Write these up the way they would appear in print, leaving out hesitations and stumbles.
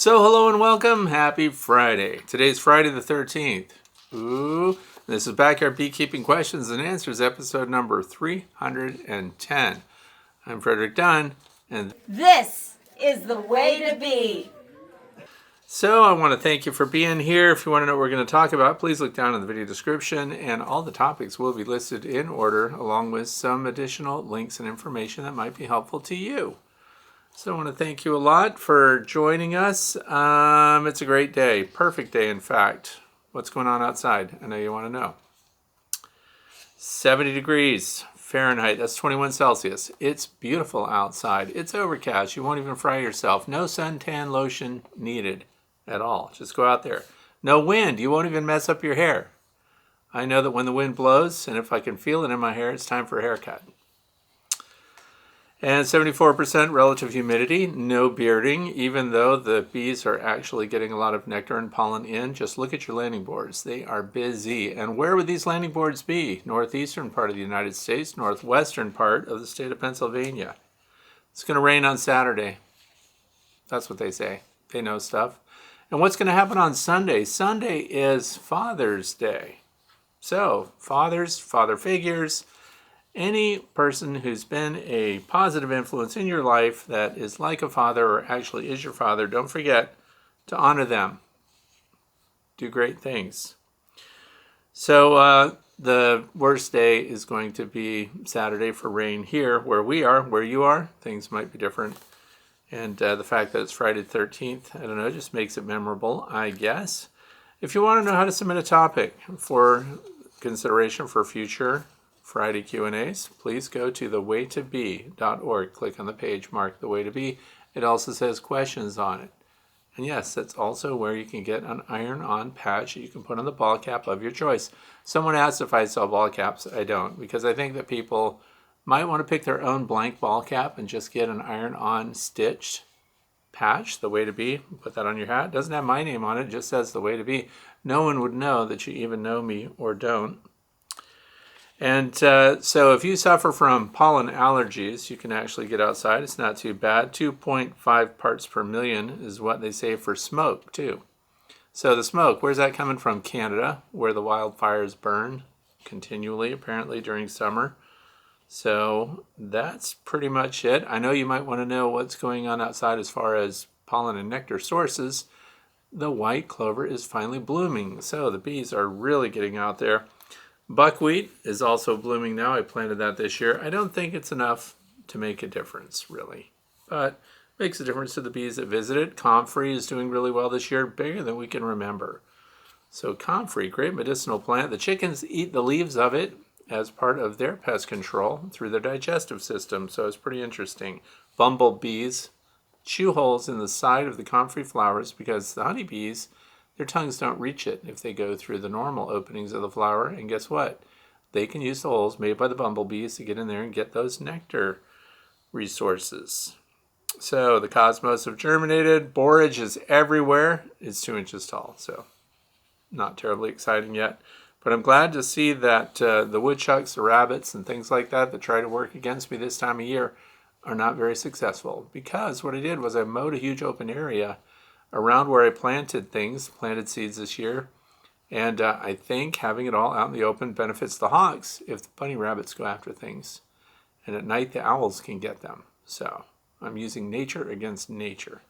So hello and welcome. Happy Friday. Today's Friday the 13th. Ooh, this is Backyard Beekeeping Questions and Answers, episode number 310. I'm Frederick Dunn, and this is the way to be. So I want to thank you for being here. If you want to know what we're going to talk about, please look down in the video description, and all the topics will be listed in order, along with some additional links and information that might be helpful to you. So I want to thank you a lot for joining us. It's a great day, perfect day in fact. What's going on outside? I know you want to know. 70 degrees Fahrenheit, that's 21 Celsius. It's beautiful outside. It's overcast. You won't even fry yourself. No suntan lotion needed at all. Just go out there. No wind. You won't even mess up your hair. I know that when the wind blows, and if I can feel it in my hair, it's time for a haircut. And 74% relative humidity, no bearding, even though the bees are actually getting a lot of nectar and pollen in. Just look at your landing boards. They are busy. And where would these landing boards be? Northeastern part of the United States, northwestern part of the state of Pennsylvania. It's going to rain on Saturday. That's what they say. They know stuff. And what's going to happen on Sunday? Sunday is Father's Day. So, fathers, father figures, any person who's been a positive influence in your life that is like a father or actually is your father, don't forget to honor them. Do great things. So the worst day is going to be Saturday for rain here where we are. Where you are, things might be different. And the fact that it's Friday the 13th, I don't know, just makes it memorable, I guess. If you want to know how to submit a topic for consideration for future Friday Q&As, please go to thewaytobe.org. Click on the page marked The Way to Be. It also says questions on it. And yes, that's also where you can get an iron-on patch that you can put on the ball cap of your choice. Someone asked if I sell ball caps. I don't, because I think that people might want to pick their own blank ball cap and just get an iron-on stitched patch, The Way to Be. Put that on your hat. It doesn't have my name on it. It just says The Way to Be. No one would know that you even know me or don't. And so if you suffer from pollen allergies, you can actually get outside. It's not too bad. 2.5 parts per million is what they say for smoke, too. So the smoke, where's that coming from? Canada, where the wildfires burn continually, apparently, during summer. So that's pretty much it. I know you might want to know what's going on outside as far as pollen and nectar sources. The white clover is finally blooming, so the bees are really getting out there. Buckwheat is also blooming now. I planted that this year. I don't think it's enough to make a difference, really. But it makes a difference to the bees that visit it. Comfrey is doing really well this year, bigger than we can remember. So comfrey, great medicinal plant. The chickens eat the leaves of it as part of their pest control through their digestive system. So it's pretty interesting. Bumblebees chew holes in the side of the comfrey flowers because the honeybees, their tongues don't reach it if they go through the normal openings of the flower. And guess what? They can use the holes made by the bumblebees to get in there and get those nectar resources. So the cosmos have germinated. Borage is everywhere. It's 2 inches tall, so not terribly exciting yet. But I'm glad to see that the woodchucks, the rabbits, and things like that that try to work against me this time of year are not very successful. Because what I did was I mowed a huge open area around where I planted seeds this year. And I think having it all out in the open benefits the hawks if the bunny rabbits go after things. And at night, the owls can get them. So I'm using nature against nature.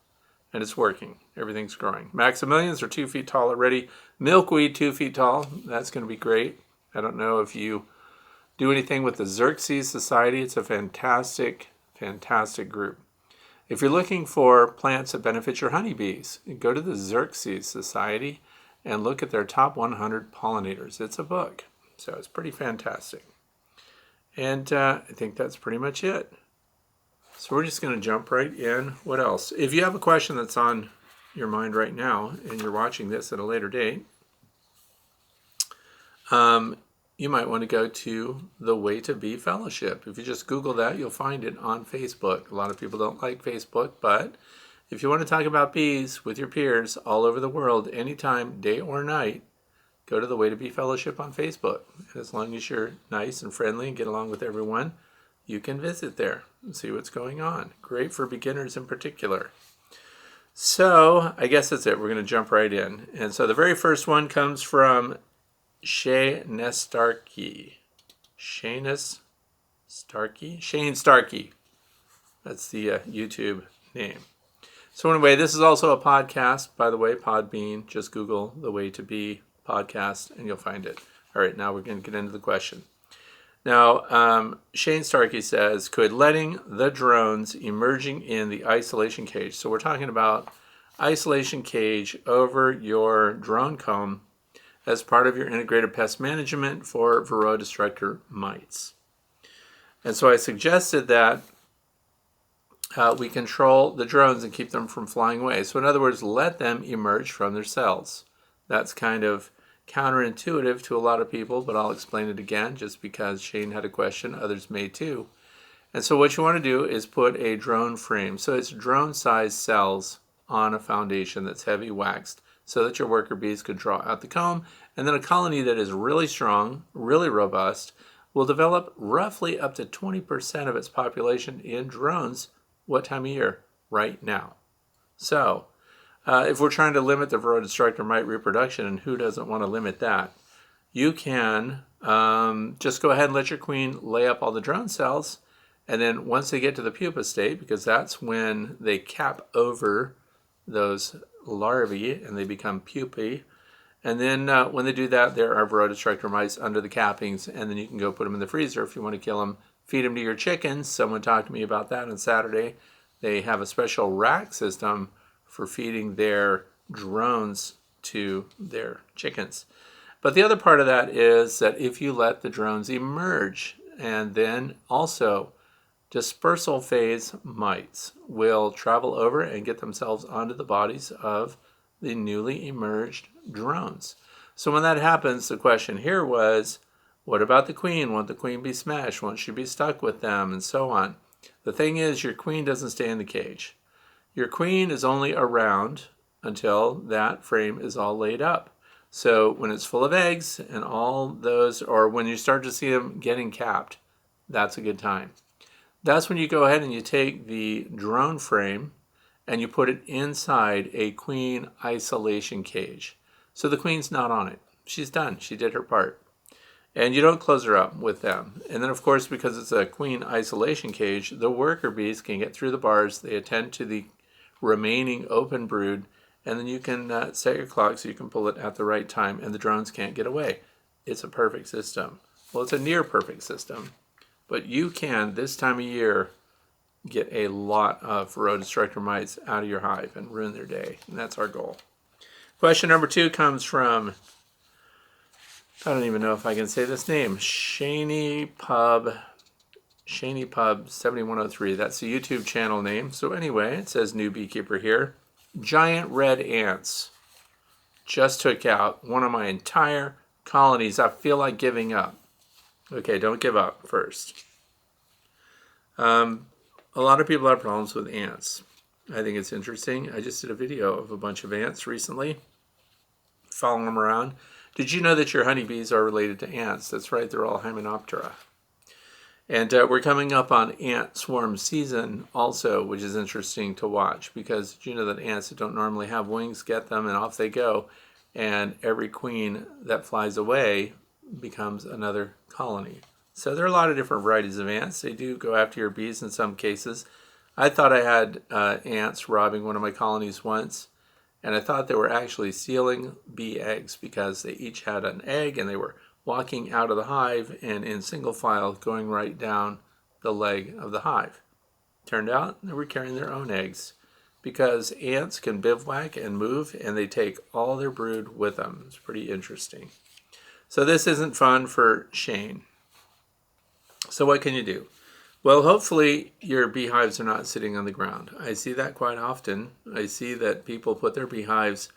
And it's working. Everything's growing. Maximilians are 2 feet tall already. Milkweed, 2 feet tall. That's going to be great. I don't know if you do anything with the Xerces Society. It's a fantastic, fantastic group. If you're looking for plants that benefit your honeybees, go to the Xerces Society and look at their top 100 pollinators. It's a book, so it's pretty fantastic. And I think that's pretty much it. So we're just going to jump right in. What else? If you have a question that's on your mind right now and you're watching this at a later date, you might want to go to the Way to Be Fellowship. If you just Google that, you'll find it on Facebook. A lot of people don't like Facebook, but if you want to talk about bees with your peers all over the world, anytime, day or night, go to the Way to Be Fellowship on Facebook. And as long as you're nice and friendly and get along with everyone, you can visit there and see what's going on. Great for beginners in particular. So I guess that's it. We're going to jump right in. And so the very first one comes from Shane Starkey. Shane Starkey. That's the YouTube name. So anyway, this is also a podcast, by the way, Podbean. Just Google The Way to Be podcast and you'll find it. All right, now we're going to get into the question. Now, Shane Starkey says, could letting the drones emerging in the isolation cage, so we're talking about isolation cage over your drone comb as part of your integrated pest management for Varroa destructor mites. And so I suggested that we control the drones and keep them from flying away. So in other words, let them emerge from their cells. That's kind of counterintuitive to a lot of people, but I'll explain it again just because Shane had a question, others may too. And so what you want to do is put a drone frame. So it's drone-sized cells on a foundation that's heavy waxed so that your worker bees could draw out the comb. And then a colony that is really strong, really robust, will develop roughly up to 20% of its population in drones. What time of year? Right now. So if we're trying to limit the Varroa destructor mite reproduction, and who doesn't want to limit that, you can just go ahead and let your queen lay up all the drone cells, and then once they get to the pupa state, because that's when they cap over those larvae and they become pupae, and then when they do that, there are Varroa destructor mice under the cappings, and then you can go put them in the freezer if you want to kill them. Feed them to your chickens. Someone talked to me about that on Saturday. They have a special rack system for feeding their drones to their chickens. But the other part of that is that if you let the drones emerge, and then also dispersal phase mites will travel over and get themselves onto the bodies of the newly emerged drones. So when that happens, the question here was, what about the queen? Won't the queen be smashed? Won't she be stuck with them? And so on. The thing is, your queen doesn't stay in the cage. Your queen is only around until that frame is all laid up. So when it's full of eggs and all those, or when you start to see them getting capped, that's a good time. That's when you go ahead and you take the drone frame and you put it inside a queen isolation cage. So the queen's not on it. She's done. She did her part. And you don't close her up with them. And then, of course, because it's a queen isolation cage, the worker bees can get through the bars. They attend to the remaining open brood, and then you can set your clock so you can pull it at the right time, and the drones can't get away. It's a perfect system. Well, it's a near perfect system, but you can, this time of year, get a lot of Varroa destructor mites out of your hive and ruin their day, and that's our goal. Question number 2 comes from, I don't even know if I can say this name, Shaney Pub 7103. That's the YouTube channel name. So anyway, it says new beekeeper here. Giant red ants just took out one of my entire colonies. I feel like giving up. Okay, don't give up first. A lot of people have problems with ants. I think it's interesting. I just did a video of a bunch of ants recently, following them around. Did you know that your honeybees are related to ants? That's right, they're all Hymenoptera. And we're coming up on ant swarm season also, which is interesting to watch, because you know that ants that don't normally have wings get them and off they go. And every queen that flies away becomes another colony. So there are a lot of different varieties of ants. They do go after your bees in some cases. I thought I had ants robbing one of my colonies once, and I thought they were actually stealing bee eggs because they each had an egg and they were walking out of the hive and in single file going right down the leg of the hive. Turned out they were carrying their own eggs because ants can bivouac and move, and they take all their brood with them. It's pretty interesting. So this isn't fun for Shane. So what can you do? Well, hopefully your beehives are not sitting on the ground. I see that quite often. I see that people put their beehives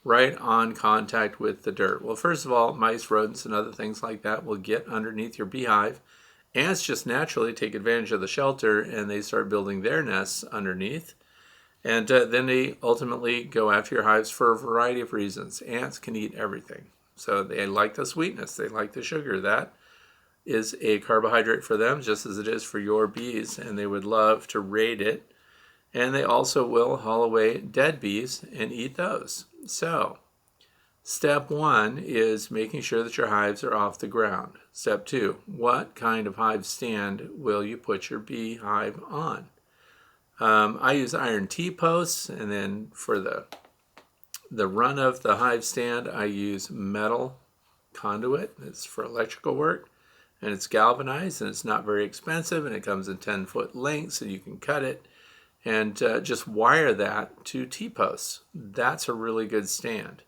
right on contact with the dirt. Well, first of all, mice, rodents, and other things like that will get underneath your beehive. Ants just naturally take advantage of the shelter and they start building their nests underneath. And then they ultimately go after your hives for a variety of reasons. Ants can eat everything. So they like the sweetness, they like the sugar. That is a carbohydrate for them, just as it is for your bees, and they would love to raid it. And they also will haul away dead bees and eat those. So, step 1 is making sure that your hives are off the ground. Step 2, what kind of hive stand will you put your beehive on? I use iron T-posts, and then for the run of the hive stand, I use metal conduit. It's for electrical work, and it's galvanized, and it's not very expensive, and it comes in 10-foot lengths, and you can cut it, and just wire that to T-posts. That's a really good stand.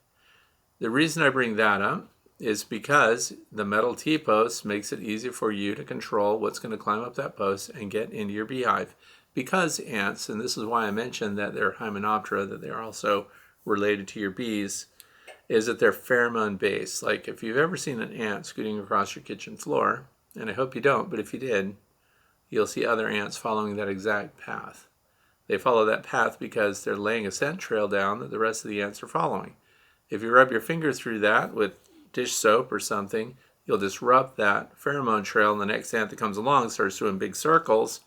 The reason I bring that up is because the metal T-post makes it easy for you to control what's going to climb up that post and get into your beehive. Because ants, and this is why I mentioned that they're Hymenoptera, that they're also related to your bees, is that they're pheromone based. Like if you've ever seen an ant scooting across your kitchen floor, and I hope you don't, but if you did, you'll see other ants following that exact path. They follow that path because they're laying a scent trail down that the rest of the ants are following. If you rub your finger through that with dish soap or something, you'll disrupt that pheromone trail, and the next ant that comes along starts doing big circles.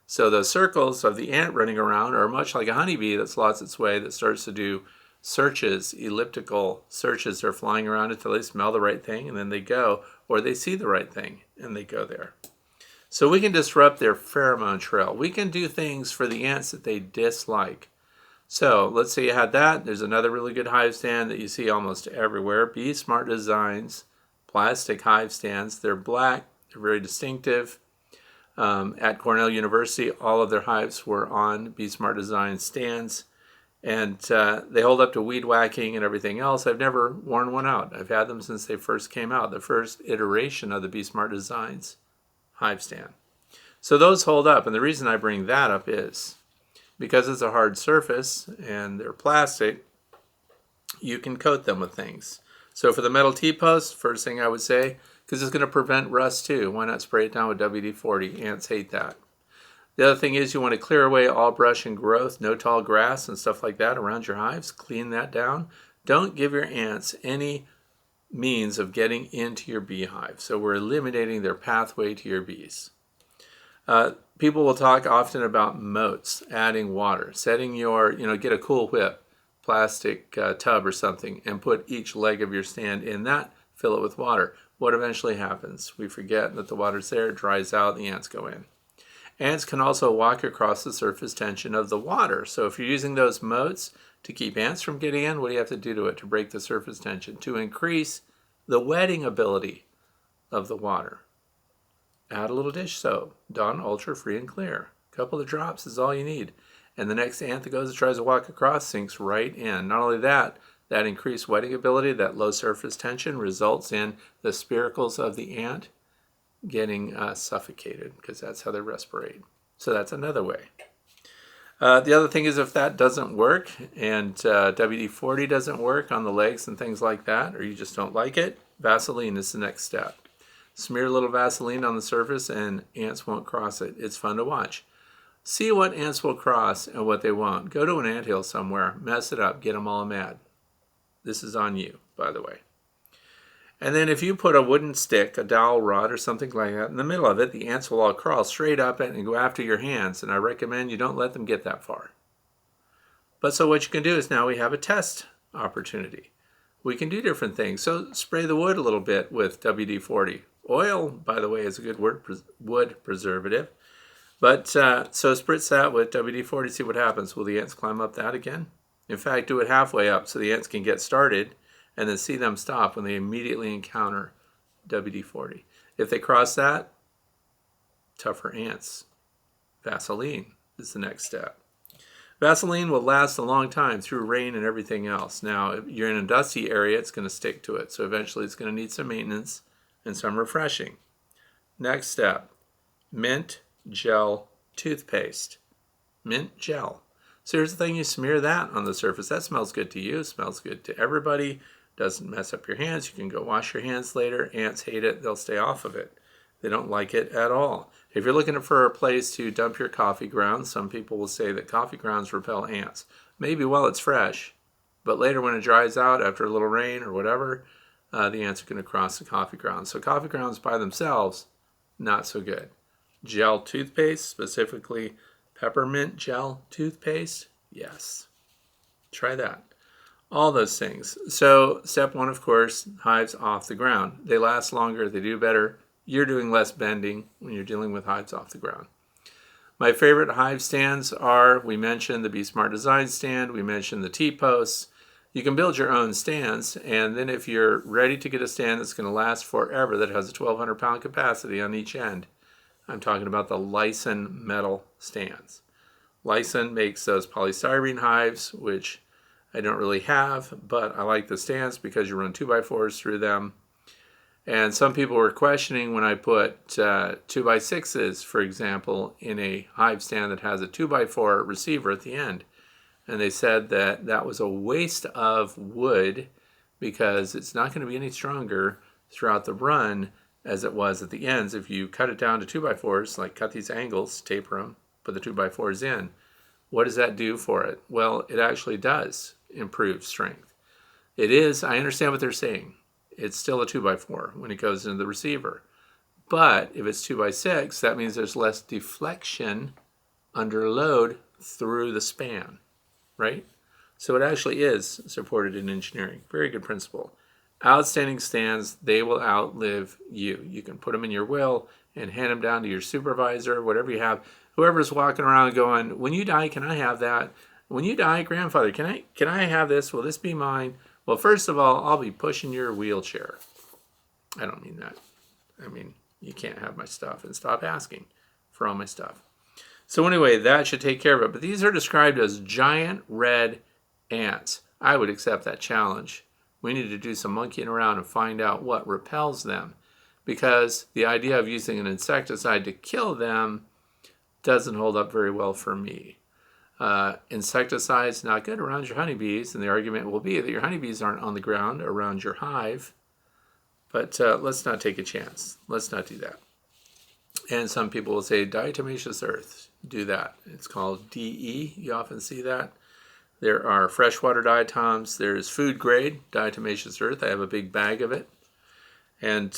So those circles of the ant running around are much like a honeybee that's lost its way, that starts to do searches, elliptical searches. They're flying around until they smell the right thing, and then they go, or they see the right thing, and they go there. So we can disrupt their pheromone trail. We can do things for the ants that they dislike. So let's say you had that. There's another really good hive stand that you see almost everywhere. Bee Smart Designs plastic hive stands. They're black. They're very distinctive. At Cornell University, all of their hives were on Bee Smart Design stands. And they hold up to weed whacking and everything else. I've never worn one out. I've had them since they first came out, the first iteration of the Bee Smart Designs hive stand. So those hold up. And the reason I bring that up is because it's a hard surface and they're plastic, you can coat them with things. So for the metal T-post, first thing I would say, because it's going to prevent rust too, why not spray it down with WD-40? Ants hate that. The other thing is you want to clear away all brush and growth, no tall grass and stuff like that around your hives. Clean that down. Don't give your ants any means of getting into your beehive. So we're eliminating their pathway to your bees. People will talk often about moats, adding water, setting your, get a Cool Whip plastic tub or something and put each leg of your stand in that, fill it with water. What eventually happens? We forget that the water's there, it dries out, the ants go in. Ants can also walk across the surface tension of the water. So if you're using those moats to keep ants from getting in, what do you have to do to it to break the surface tension? To increase the wetting ability of the water. Add a little dish soap, Dawn Ultra Free and Clear. A couple of drops is all you need. And the next ant that goes and tries to walk across sinks right in. Not only that, that increased wetting ability, that low surface tension results in the spiracles of the ant getting suffocated because that's how they respirate. So that's another way. The other thing is if that doesn't work and WD-40 doesn't work on the legs and things like that, or you just don't like it, Vaseline is the next step. Smear a little Vaseline on the surface and ants won't cross it. It's fun to watch. See what ants will cross and what they won't. Go to an anthill somewhere, mess it up, get them all mad. This is on you, by the way. And then if you put a wooden stick, a dowel rod or something like that in the middle of it, the ants will all crawl straight up it and go after your hands. And I recommend you don't let them get that far. But so what you can do is now we have a test opportunity. We can do different things. So spray the wood a little bit with WD-40. Oil, by the way, is a good wood preservative. But so spritz that with WD-40, see what happens. Will the ants climb up that again? In fact, do it halfway up so the ants can get started and then see them stop when they immediately encounter WD-40. If they cross that, tougher ants. Vaseline is the next step. Vaseline will last a long time through rain and everything else. Now, if you're in a dusty area, it's going to stick to it. So eventually it's going to need some maintenance and some refreshing. Next step, mint gel toothpaste. Mint gel. So here's the thing, you smear that on the surface. That smells good to you, smells good to everybody. Doesn't mess up your hands. You can go wash your hands later. Ants hate it. They'll stay off of it. They don't like it at all. If you're looking for a place to dump your coffee grounds, some people will say that coffee grounds repel ants. Maybe while it's fresh, but later when it dries out after a little rain or whatever, the ants are going to cross the coffee grounds. So coffee grounds by themselves, not so good. Gel toothpaste, specifically Peppermint gel toothpaste? Yes. Try that. All those things. So step one, of course, hives off the ground. They last longer. They do better. You're doing less bending when you're dealing with hives off the ground. My favorite hive stands are, we mentioned the Be Smart Design stand. We mentioned the T-posts. You can build your own stands, and then if you're ready to get a stand that's going to last forever, that has a 1,200 pound capacity on each end, I'm talking about the Lyson metal stands. Lyson makes those polystyrene hives, which I don't really have, but I like the stands because you run 2x4s through them. And some people were questioning when I put 2x6s, for example, in a hive stand that has a 2x4 receiver at the end. And they said that that was a waste of wood because it's not going to be any stronger throughout the run as it was at the ends. If you cut it down to 2x4s, like cut these angles, taper them, put the 2x4s in, what does that do for it? Well, it actually does improve strength. It is, I understand what they're saying. It's still a 2x4 when it goes into the receiver. But if it's 2x6, that means there's less deflection under load through the span, right? So it actually is supported in engineering. Very good principle. Outstanding stands, they will outlive you. You can put them in your will and hand them down to your supervisor, whatever you have. Whoever's walking around going, when you die, can I have that? When you die, grandfather, can I have this? Will this be mine? Well, first of all, I'll be pushing your wheelchair. I don't mean that. I mean, you can't have my stuff, and stop asking for all my stuff. So anyway, that should take care of it. But these are described as giant red ants. I would accept that challenge. We need to do some monkeying around and find out what repels them, because the idea of using an insecticide to kill them doesn't hold up very well for me. Insecticides not good around your honeybees, and the argument will be that your honeybees aren't on the ground around your hive. But let's not take a chance. Let's not do that. And some people will say diatomaceous earth. Do that. It's called DE. You often see that. There are freshwater diatoms. There's food grade diatomaceous earth. I have a big bag of it. And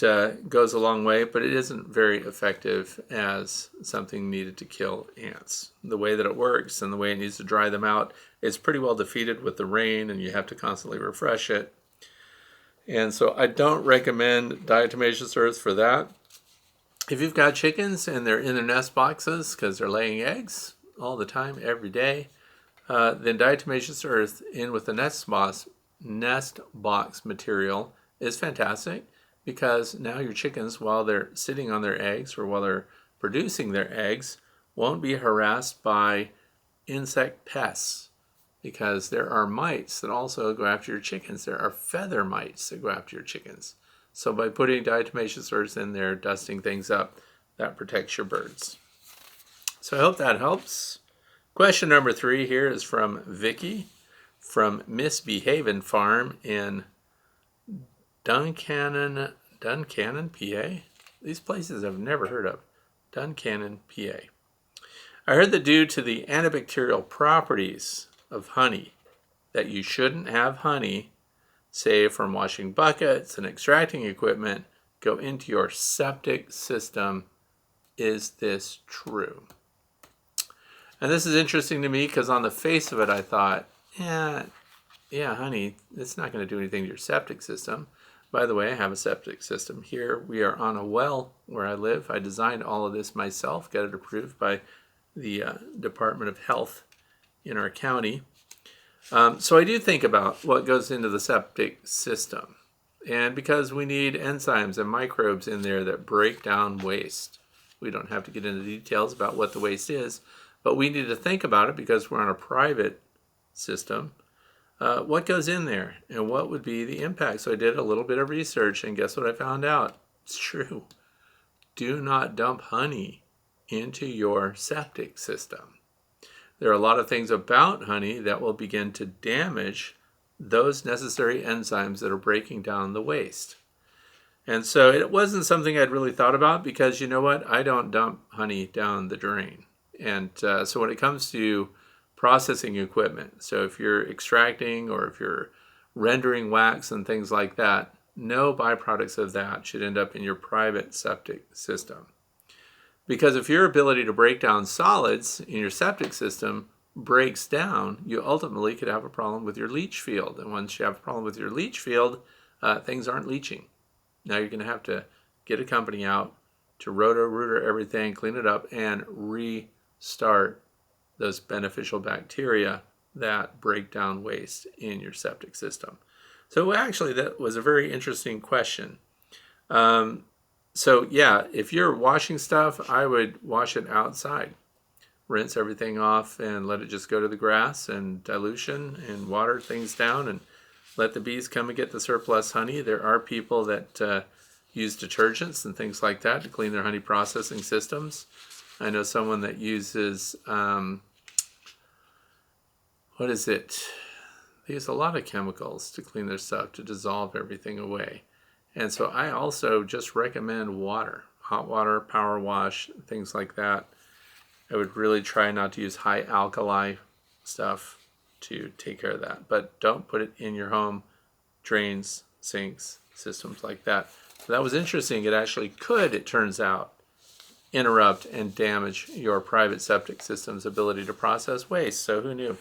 goes a long way, but it isn't very effective as something needed to kill ants. The way that it works and the way it needs to dry them out, it's pretty well defeated with the rain, and you have to constantly refresh it. And so I don't recommend diatomaceous earth for that. If you've got chickens and they're in their nest boxes because they're laying eggs all the time, every day, then diatomaceous earth in with the nest box material is fantastic, because now your chickens, while they're sitting on their eggs or while they're producing their eggs, won't be harassed by insect pests, because there are mites that also go after your chickens. There are feather mites that go after your chickens. So by putting diatomaceous earth in there, dusting things up, that protects your birds. So I hope that helps. Question number 3 here is from Vicky from Misbehavin' Farm in Duncannon, PA? These places I've never heard of. Duncannon, PA. I heard that due to the antibacterial properties of honey, that you shouldn't have honey, say from washing buckets and extracting equipment, go into your septic system. Is this true? And this is interesting to me because on the face of it, I thought, yeah, honey, it's not going to do anything to your septic system. By the way, I have a septic system here. We are on a well where I live. I designed all of this myself, got it approved by the Department of Health in our county. So I do think about what goes into the septic system. And because we need enzymes and microbes in there that break down waste. We don't have to get into details about what the waste is, but we need to think about it because we're on a private system. What goes in there and what would be the impact? So I did a little bit of research, and guess what I found out? It's true. Do not dump honey into your septic system. There are a lot of things about honey that will begin to damage those necessary enzymes that are breaking down the waste. And so it wasn't something I'd really thought about because, you know what? I don't dump honey down the drain. And so when it comes to processing equipment, so if you're extracting or if you're rendering wax and things like that, no byproducts of that should end up in your private septic system. Because if your ability to break down solids in your septic system breaks down, you ultimately could have a problem with your leach field. And once you have a problem with your leach field, things aren't leaching. Now you're going to have to get a company out to roto-rooter everything, clean it up, and restart those beneficial bacteria that break down waste in your septic system. So actually, that was a very interesting question. So yeah, if you're washing stuff, I would wash it outside. Rinse everything off and let it just go to the grass and dilution and water things down and let the bees come and get the surplus honey. There are people that use detergents and things like that to clean their honey processing systems. I know someone that uses, what is it? They use a lot of chemicals to clean their stuff, to dissolve everything away. And so I also just recommend water, hot water, power wash, things like that. I would really try not to use high alkali stuff to take care of that. But don't put it in your home, drains, sinks, systems like that. So that was interesting. It actually could, it turns out, interrupt and damage your private septic system's ability to process waste. So who knew?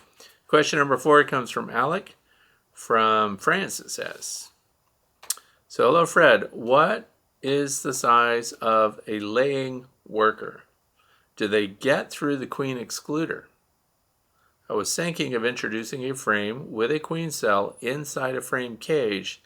Question number 4 comes from Alec from France, it says. So hello, Fred. What is the size of a laying worker? Do they get through the queen excluder? I was thinking of introducing a frame with a queen cell inside a frame cage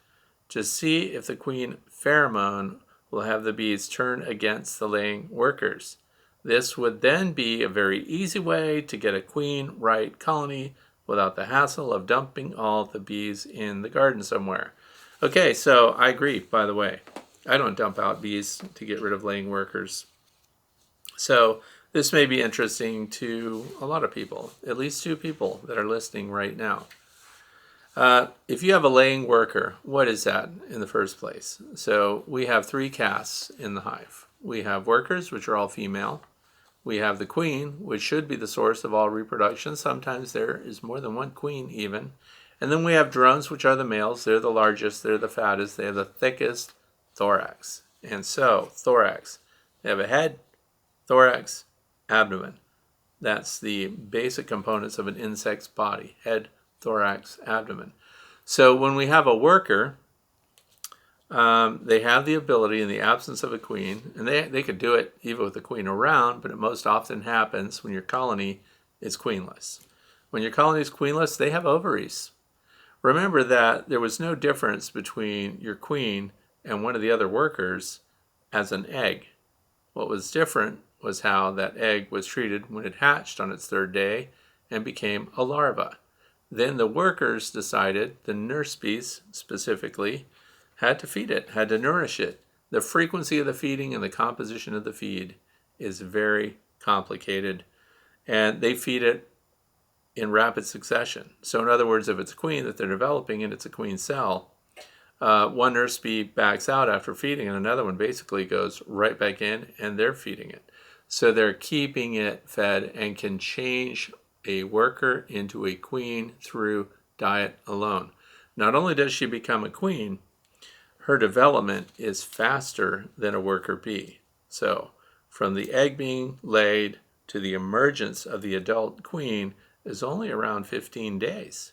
to see if the queen pheromone will have the bees turn against the laying workers. This would then be a very easy way to get a queen right colony without the hassle of dumping all the bees in the garden somewhere. Okay, so I agree, by the way. I don't dump out bees to get rid of laying workers. So this may be interesting to a lot of people, at least 2 people that are listening right now. If you have a laying worker, what is that in the first place? So we have 3 castes in the hive. We have workers, which are all female. We have the queen, which should be the source of all reproduction. Sometimes there is more than one queen even. And then we have drones, which are the males. They're the largest, they're the fattest, they have the thickest thorax. And so, thorax, they have a head, thorax, abdomen. That's the basic components of an insect's body: head, thorax, abdomen. So when we have a worker, they have the ability in the absence of a queen, and they could do it even with a queen around, but it most often happens when your colony is queenless. When your colony is queenless, they have ovaries. Remember that there was no difference between your queen and one of the other workers as an egg. What was different was how that egg was treated when it hatched on its 3rd day and became a larva. Then the workers decided, the nurse bees specifically, had to feed it, had to nourish it. The frequency of the feeding and the composition of the feed is very complicated, and they feed it in rapid succession. So in other words, if it's a queen that they're developing and it's a queen cell, one nurse bee backs out after feeding and another one basically goes right back in and they're feeding it. So they're keeping it fed and can change a worker into a queen through diet alone. Not only does she become a queen, her development is faster than a worker bee. So from the egg being laid to the emergence of the adult queen is only around 15 days.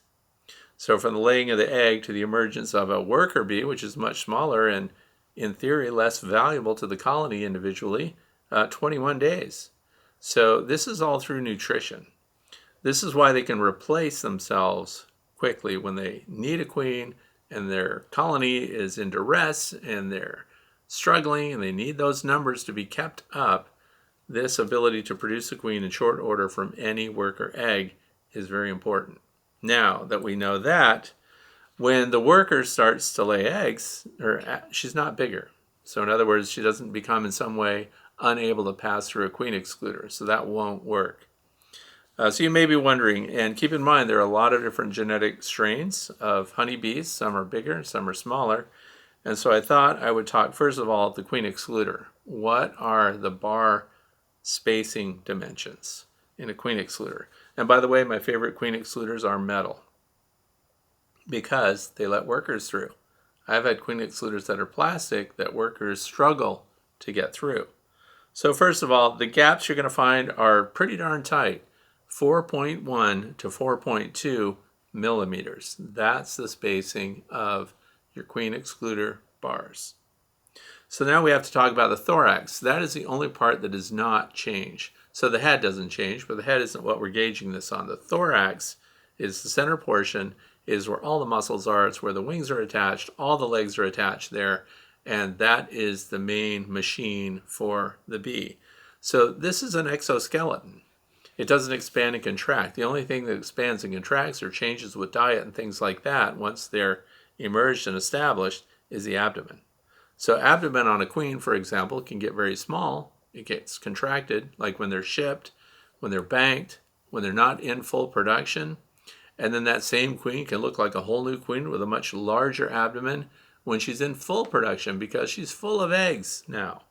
So from the laying of the egg to the emergence of a worker bee, which is much smaller and in theory less valuable to the colony individually, 21 days. So this is all through nutrition. This is why they can replace themselves quickly when they need a queen and their colony is in duress and they're struggling and they need those numbers to be kept up. This ability to produce a queen in short order from any worker egg is very important. Now that we know that, when the worker starts to lay eggs, she's not bigger. So in other words, she doesn't become in some way unable to pass through a queen excluder. So that won't work. So you may be wondering, and keep in mind there are a lot of different genetic strains of honeybees. Some are bigger, some are smaller. And so I thought I would talk first of all the queen excluder. What are the bar spacing dimensions in a queen excluder? And by the way, my favorite queen excluders are metal because they let workers through. I've had queen excluders that are plastic that workers struggle to get through. So first of all, the gaps you're going to find are pretty darn tight, 4.1 to 4.2 millimeters. That's the spacing of your queen excluder bars. So now we have to talk about the thorax. That is the only part that does not change. So the head doesn't change, but the head isn't what we're gauging this on. The thorax is the center portion, is where all the muscles are. It's where the wings are attached. All the legs are attached there. And that is the main machine for the bee. So this is an exoskeleton. It doesn't expand and contract. The only thing that expands and contracts or changes with diet and things like that once they're emerged and established is the abdomen. So abdomen on a queen, for example, can get very small. It gets contracted, like when they're shipped, when they're banked, when they're not in full production. And then that same queen can look like a whole new queen with a much larger abdomen when she's in full production because she's full of eggs now.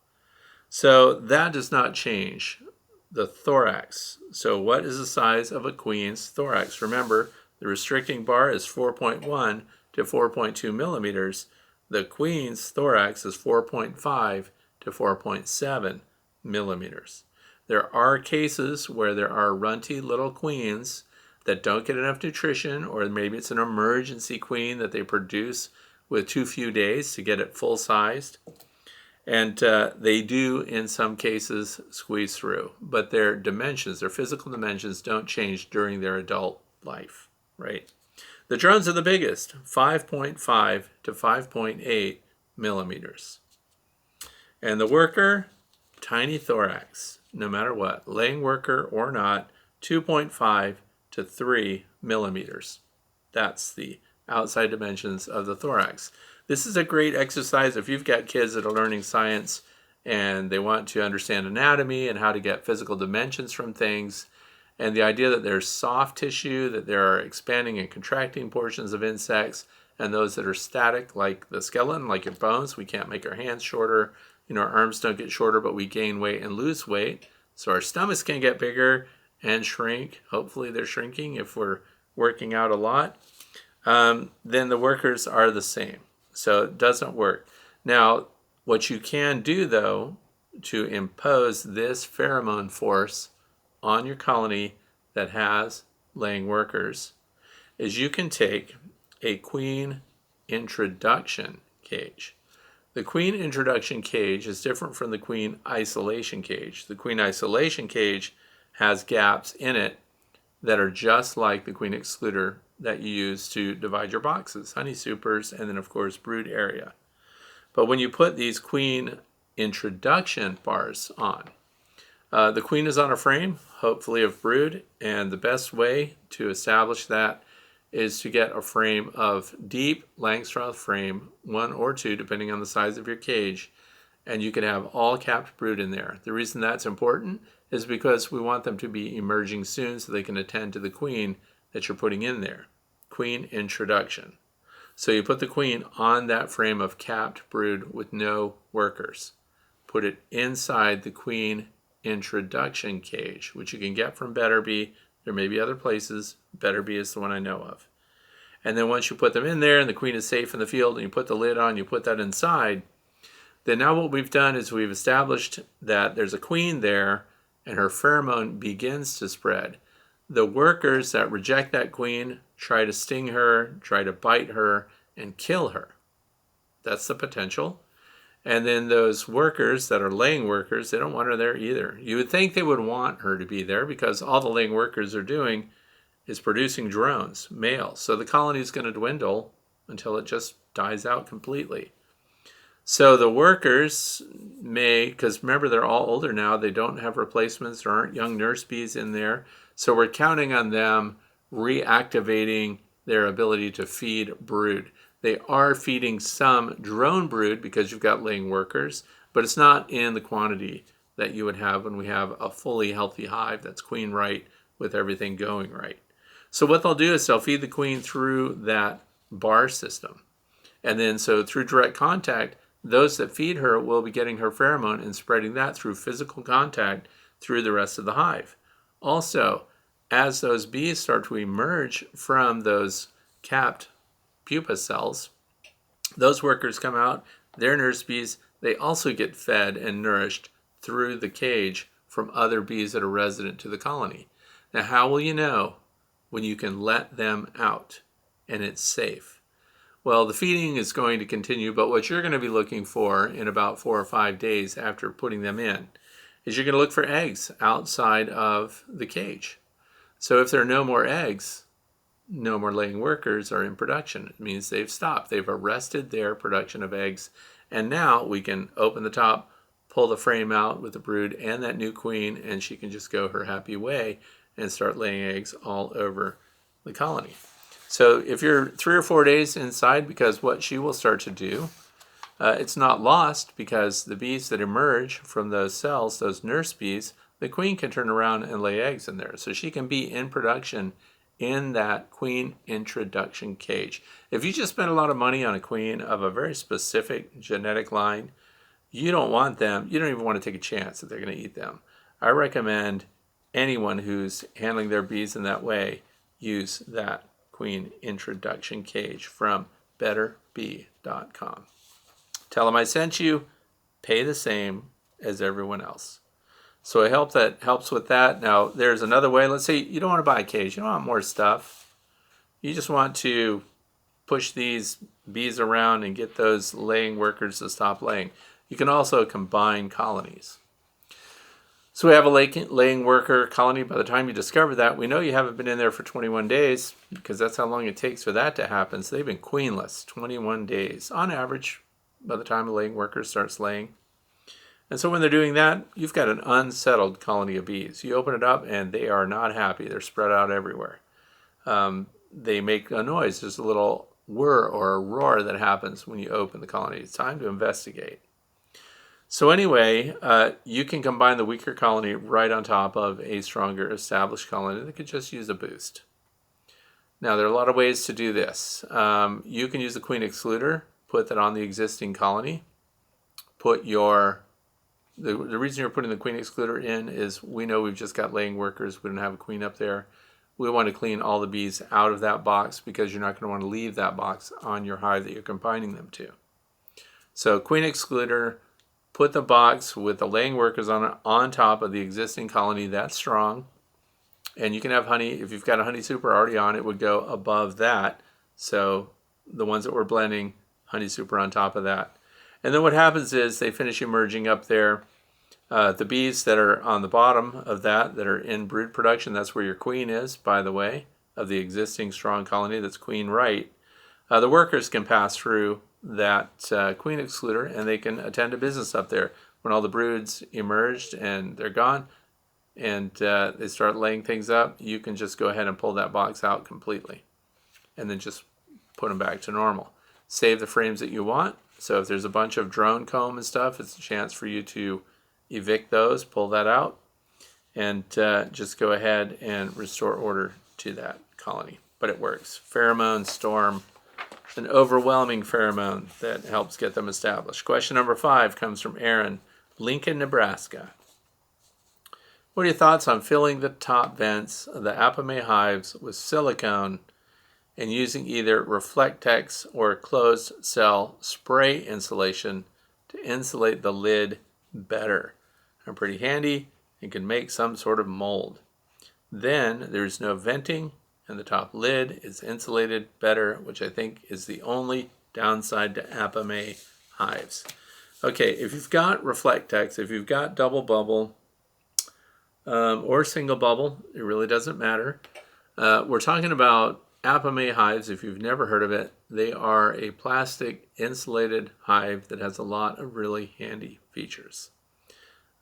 So that does not change. The thorax. So what is the size of a queen's thorax? Remember, the restricting bar is 4.1 to 4.2 millimeters. The queen's thorax is 4.5 to 4.7 millimeters. There are cases where there are runty little queens that don't get enough nutrition, or maybe it's an emergency queen that they produce with too few days to get it full-sized. And they do, in some cases, squeeze through. But their dimensions, their physical dimensions, don't change during their adult life, right? The drones are the biggest, 5.5 to 5.8 millimeters. And the worker, tiny thorax, no matter what, laying worker or not, 2.5 to 3 millimeters. That's the outside dimensions of the thorax. This is a great exercise if you've got kids that are learning science and they want to understand anatomy and how to get physical dimensions from things. And the idea that there's soft tissue, that there are expanding and contracting portions of insects, and those that are static, like the skeleton, like your bones. We can't make our hands shorter. Our arms don't get shorter, but we gain weight and lose weight. So our stomachs can get bigger and shrink. Hopefully they're shrinking if we're working out a lot. Then the workers are the same. So it doesn't work. Now, what you can do, though, to impose this pheromone force on your colony that has laying workers is you can take a queen introduction cage. The queen introduction cage is different from the queen isolation cage. The queen isolation cage has gaps in it that are just like the queen excluder that you use to divide your boxes, honey supers, and then of course brood area. But when you put these queen introduction bars on, the queen is on a frame, hopefully of brood, and the best way to establish that is to get a frame of deep Langstroth frame, 1 or 2, depending on the size of your cage, and you can have all capped brood in there. The reason that's important is because we want them to be emerging soon so they can attend to the queen that you're putting in there. Queen introduction. So you put the queen on that frame of capped brood with no workers. Put it inside the queen introduction cage, which you can get from Better Bee. There may be other places. Better Bee is the one I know of. And then once you put them in there and the queen is safe in the field and you put the lid on, you put that inside, then now what we've done is we've established that there's a queen there and her pheromone begins to spread. The workers that reject that queen try to sting her, try to bite her, and kill her. That's the potential. And then those workers that are laying workers, they don't want her there either. You would think they would want her to be there because all the laying workers are doing is producing drones, males. So the colony is going to dwindle until it just dies out completely. So the workers may, because remember they're all older now, they don't have replacements, there aren't young nurse bees in there. So we're counting on them reactivating their ability to feed brood. They are feeding some drone brood because you've got laying workers, but it's not in the quantity that you would have when we have a fully healthy hive that's queen right with everything going right. So what they'll do is they'll feed the queen through that bar system. And then so through direct contact, those that feed her will be getting her pheromone and spreading that through physical contact through the rest of the hive. Also, as those bees start to emerge from those capped pupa cells, those workers come out, they're nurse bees, they also get fed and nourished through the cage from other bees that are resident to the colony. Now, how will you know when you can let them out and it's safe? Well, the feeding is going to continue, but what you're going to be looking for in about 4 or 5 days after putting them in is you're going to look for eggs outside of the cage. So if there are no more eggs, no more laying workers are in production. It means they've stopped. They've arrested their production of eggs. And now we can open the top, pull the frame out with the brood and that new queen, and she can just go her happy way and start laying eggs all over the colony. So if you're 3 or 4 days inside, because what she will start to do, it's not lost, because the bees that emerge from those cells, those nurse bees, the queen can turn around and lay eggs in there. So she can be in production in that queen introduction cage. If you just spend a lot of money on a queen of a very specific genetic line, you don't want them, you don't even want to take a chance that they're going to eat them. I recommend anyone who's handling their bees in that way use that queen introduction cage from betterbee.com. Tell them I sent you, pay the same as everyone else. So I hope that helps with that. Now, there's another way. Let's say you don't want to buy a cage. You don't want more stuff. You just want to push these bees around and get those laying workers to stop laying. You can also combine colonies. So we have a laying worker colony. By the time you discover that, we know you haven't been in there for 21 days, because that's how long it takes for that to happen. So they've been queenless 21 days on average by the time a laying worker starts laying. And so when they're doing that, you've got an unsettled colony of bees. You open it up and they are not happy. They're spread out everywhere. They make a noise. There's a little whir or a roar that happens when you open the colony. It's time to investigate. So anyway, you can combine the weaker colony right on top of a stronger established colony that could just use a boost. Now, there are a lot of ways to do this. You can use the queen excluder, put that on the existing colony. The reason you're putting the queen excluder in is we know we've just got laying workers. We don't have a queen up there. We want to clean all the bees out of that box, because you're not going to want to leave that box on your hive that you're combining them to. So queen excluder, put the box with the laying workers on top of the existing colony that's strong. And you can have honey. If you've got a honey super already on, it would go above that. So the ones that we're blending, honey super on top of that. And then what happens is they finish emerging up there. The bees that are on the bottom of that are in brood production, that's where your queen is, by the way, of the existing strong colony that's queen right. The workers can pass through that queen excluder and they can attend to business up there. When all the broods emerged and they're gone and they start laying things up, you can just go ahead and pull that box out completely and then just put them back to normal. Save the frames that you want. So if there's a bunch of drone comb and stuff, it's a chance for you to evict those, pull that out, and just go ahead and restore order to that colony. But it works. Pheromone storm, an overwhelming pheromone that helps get them established. Question number 5 comes from Aaron, Lincoln, Nebraska. What are your thoughts on filling the top vents of the Apimaye hives with silicone and using either Reflectex or closed cell spray insulation to insulate the lid better? They're pretty handy and can make some sort of mold. Then there's no venting and the top lid is insulated better, which I think is the only downside to Apimaye hives. Okay, if you've got Reflectex, if you've got double bubble or single bubble, it really doesn't matter. We're talking about Apimaye hives. If you've never heard of it, they are a plastic insulated hive that has a lot of really handy features.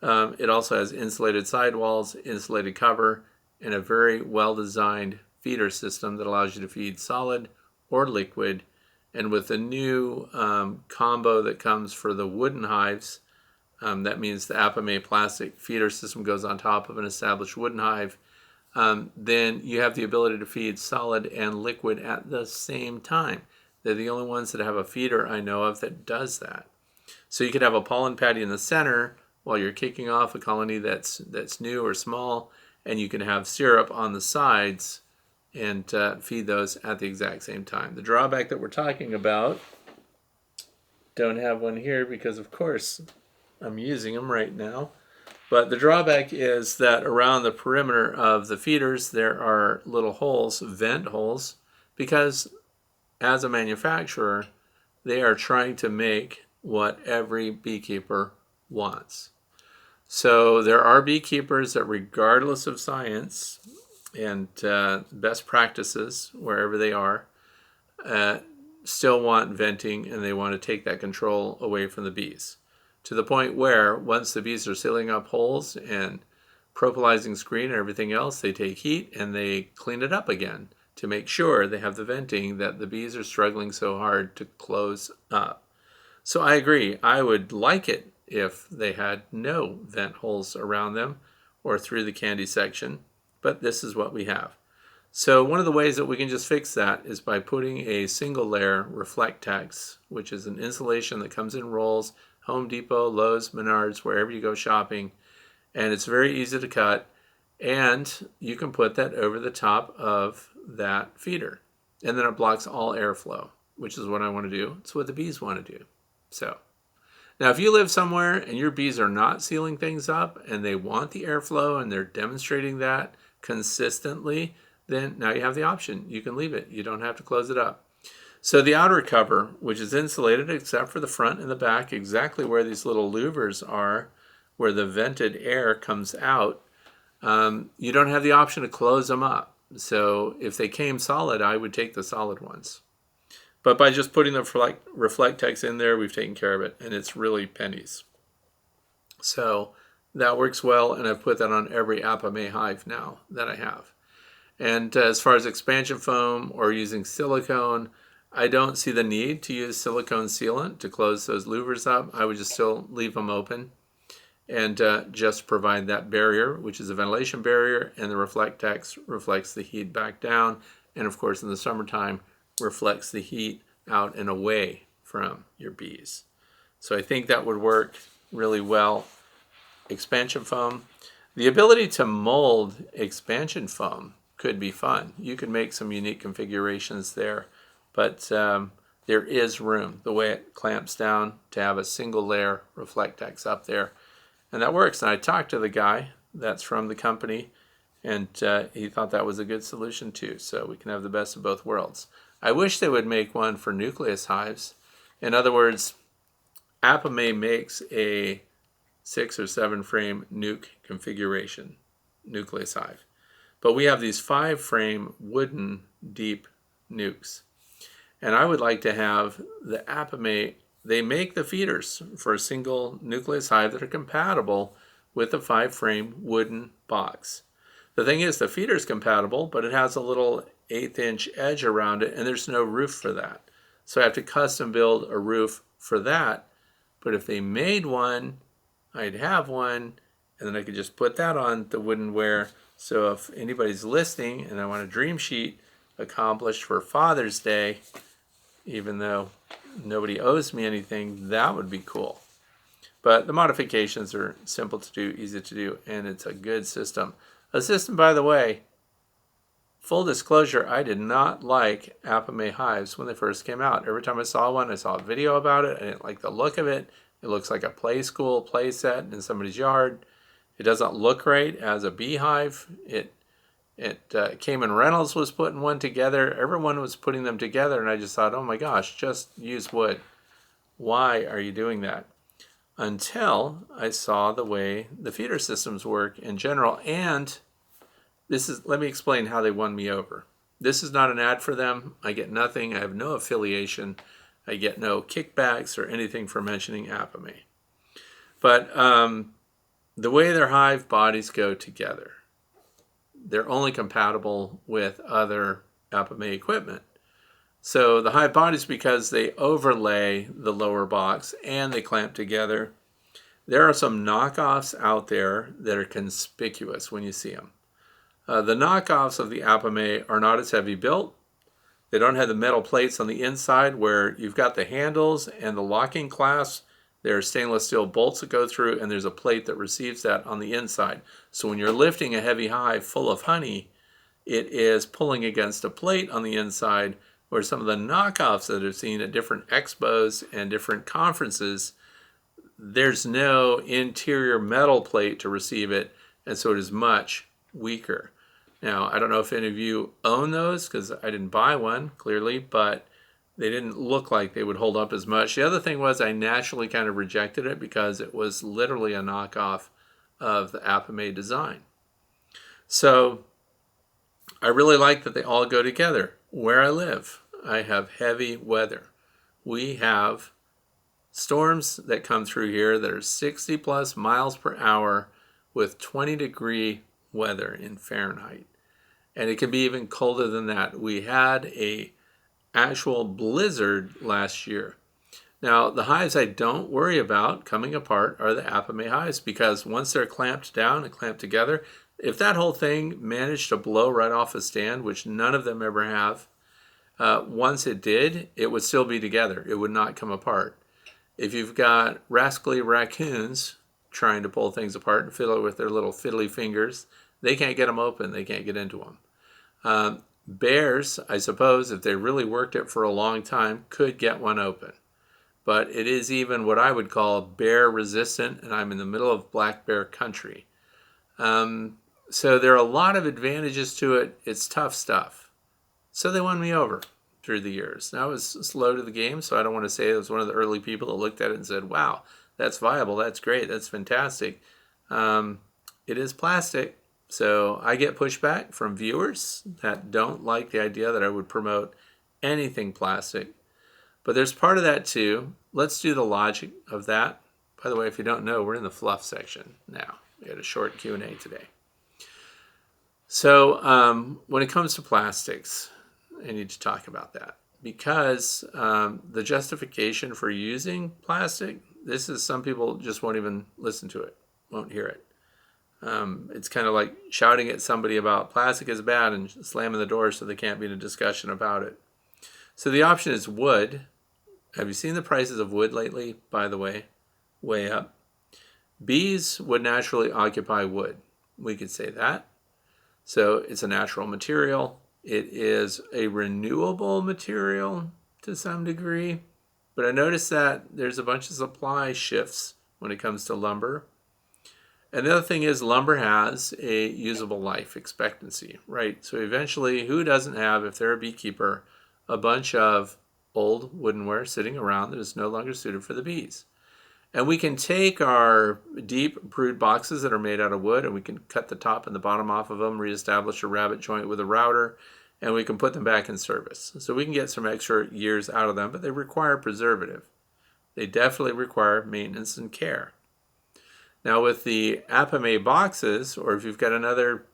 It also has insulated sidewalls, insulated cover, and a very well-designed feeder system that allows you to feed solid or liquid. And with the new combo that comes for the wooden hives, that means the Apimaye plastic feeder system goes on top of an established wooden hive. Then you have the ability to feed solid and liquid at the same time. They're the only ones that have a feeder I know of that does that. So you could have a pollen patty in the center while you're kicking off a colony that's new or small, and you can have syrup on the sides and feed those at the exact same time. The drawback that we're talking about, don't have one here because of course I'm using them right now. But the drawback is that around the perimeter of the feeders, there are little holes, vent holes, because as a manufacturer, they are trying to make what every beekeeper wants. So there are beekeepers that, regardless of science and best practices, wherever they are, still want venting, and they want to take that control away from the bees. To the point where once the bees are sealing up holes and propolizing screen and everything else, they take heat and they clean it up again to make sure they have the venting that the bees are struggling so hard to close up. So I agree. I would like it if they had no vent holes around them or through the candy section, but this is what we have. So one of the ways that we can just fix that is by putting a single layer Reflectex, which is an insulation that comes in rolls, Home Depot, Lowe's, Menards, wherever you go shopping, and it's very easy to cut, and you can put that over the top of that feeder, and then it blocks all airflow, which is what I want to do. It's what the bees want to do. So now if you live somewhere and your bees are not sealing things up and they want the airflow and they're demonstrating that consistently, then now you have the option. You can leave it. You don't have to close it up. So the outer cover, which is insulated except for the front and the back, exactly where these little louvers are, where the vented air comes out, you don't have the option to close them up. So if they came solid, I would take the solid ones. But by just putting the Reflectex in there, we've taken care of it, and it's really pennies. So that works well, and I've put that on every Apimaye hive now that I have. And as far as expansion foam or using silicone, I don't see the need to use silicone sealant to close those louvers up. I would just still leave them open and just provide that barrier, which is a ventilation barrier, and the Reflectex reflects the heat back down, and of course in the summertime reflects the heat out and away from your bees. So I think that would work really well. Expansion foam. The ability to mold expansion foam could be fun. You could make some unique configurations there, but there is room, the way it clamps down, to have a single layer Reflectex up there. And that works. And I talked to the guy that's from the company, and he thought that was a good solution too. So we can have the best of both worlds. I wish they would make one for nucleus hives. In other words, Apimaye makes a 6 or 7 frame nuke configuration, nucleus hive. But we have these 5 frame wooden deep nukes. And I would like to have the Apimaye, they make the feeders for a single nucleus hive that are compatible with the 5 frame wooden box. The thing is, the feeder is compatible, but it has a little 1/8 inch edge around it, and there's no roof for that. So I have to custom build a roof for that. But if they made one, I'd have one, and then I could just put that on the woodenware. So if anybody's listening and I want a dream sheet accomplished for Father's Day, even though nobody owes me anything, that would be cool. But the modifications are simple to do, easy to do, and it's a good system. A system, by the way, full disclosure, I did not like Apimaye hives when they first came out. Every time I saw one, I saw a video about it. I didn't like the look of it. It looks like a play school play set in somebody's yard. It doesn't look right as a beehive. Cayman Reynolds was putting one together. Everyone was putting them together, and I just thought, oh my gosh, just use wood. Why are you doing that? Until I saw the way the feeder systems work in general, and let me explain how they won me over. This is not an ad for them. I get nothing. I have no affiliation. I get no kickbacks or anything for mentioning Apimaye. But the way their hive bodies go together, they're only compatible with other Apimaye equipment. So the hive bodies, because they overlay the lower box and they clamp together, there are some knockoffs out there that are conspicuous when you see them. The knockoffs of the Apimaye are not as heavy built. They don't have the metal plates on the inside where you've got the handles and the locking clasps. There are stainless steel bolts that go through, and there's a plate that receives that on the inside. So when you're lifting a heavy hive full of honey, it is pulling against a plate on the inside, where some of the knockoffs that I've seen at different expos and different conferences, there's no interior metal plate to receive it, and so it is much weaker. Now, I don't know if any of you own those, because I didn't buy one, clearly, but they didn't look like they would hold up as much. The other thing was I naturally kind of rejected it because it was literally a knockoff of the Apame design. So I really like that they all go together. Where I live, I have heavy weather. We have storms that come through here that are 60 plus miles per hour with 20-degree weather in Fahrenheit. And it can be even colder than that. We had a actual blizzard last year. Now, the hives I don't worry about coming apart are the Apame hives, because once they're clamped down and clamped together, if that whole thing managed to blow right off a stand, which none of them ever have, once it did, it would still be together. It would not come apart. If you've got rascally raccoons trying to pull things apart and fiddle with their little fiddly fingers, they can't get them open. They can't get into them. Bears, I suppose, if they really worked it for a long time, could get one open. But it is even what I would call bear resistant, and I'm in the middle of black bear country. So there are a lot of advantages to it. It's tough stuff. So they won me over through the years. Now I was slow to the game, so I don't want to say I was one of the early people that looked at it and said, wow, that's viable, that's great, that's fantastic. It is plastic. So I get pushback from viewers that don't like the idea that I would promote anything plastic. But there's part of that too. Let's do the logic of that. By the way, if you don't know, we're in the fluff section now. We had a short Q&A today. So when it comes to plastics, I need to talk about that, because the justification for using plastic, this is, some people just won't even listen to it, won't hear it. It's kind of like shouting at somebody about plastic is bad and slamming the door so they can't be in a discussion about it. So the option is wood. Have you seen the prices of wood lately, by the way? Way up. Bees would naturally occupy wood. We could say that. So it's a natural material. It is a renewable material to some degree. But I noticed that there's a bunch of supply shifts when it comes to lumber. And the other thing is, lumber has a usable life expectancy, right? So eventually, who doesn't have, if they're a beekeeper, a bunch of old woodenware sitting around that is no longer suited for the bees? And we can take our deep brood boxes that are made out of wood, and we can cut the top and the bottom off of them, reestablish a rabbet joint with a router, and we can put them back in service. So we can get some extra years out of them, but they require preservative. They definitely require maintenance and care. Now with the Apame boxes, or if you've got another,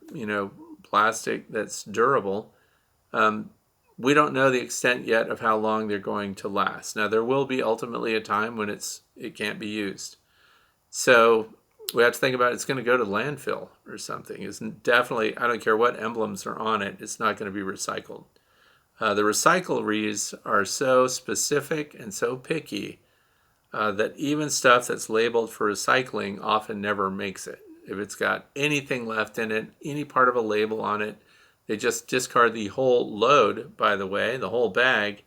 plastic that's durable, we don't know the extent yet of how long they're going to last. Now there will be ultimately a time when it can't be used. So we have to think about, it's going to go to landfill or something. It's definitely, I don't care what emblems are on it, it's not going to be recycled. The recycleries are so specific and so picky that even stuff that's labeled for recycling often never makes it. If it's got anything left in it, any part of a label on it, they just discard the whole load, by the way, the whole bag.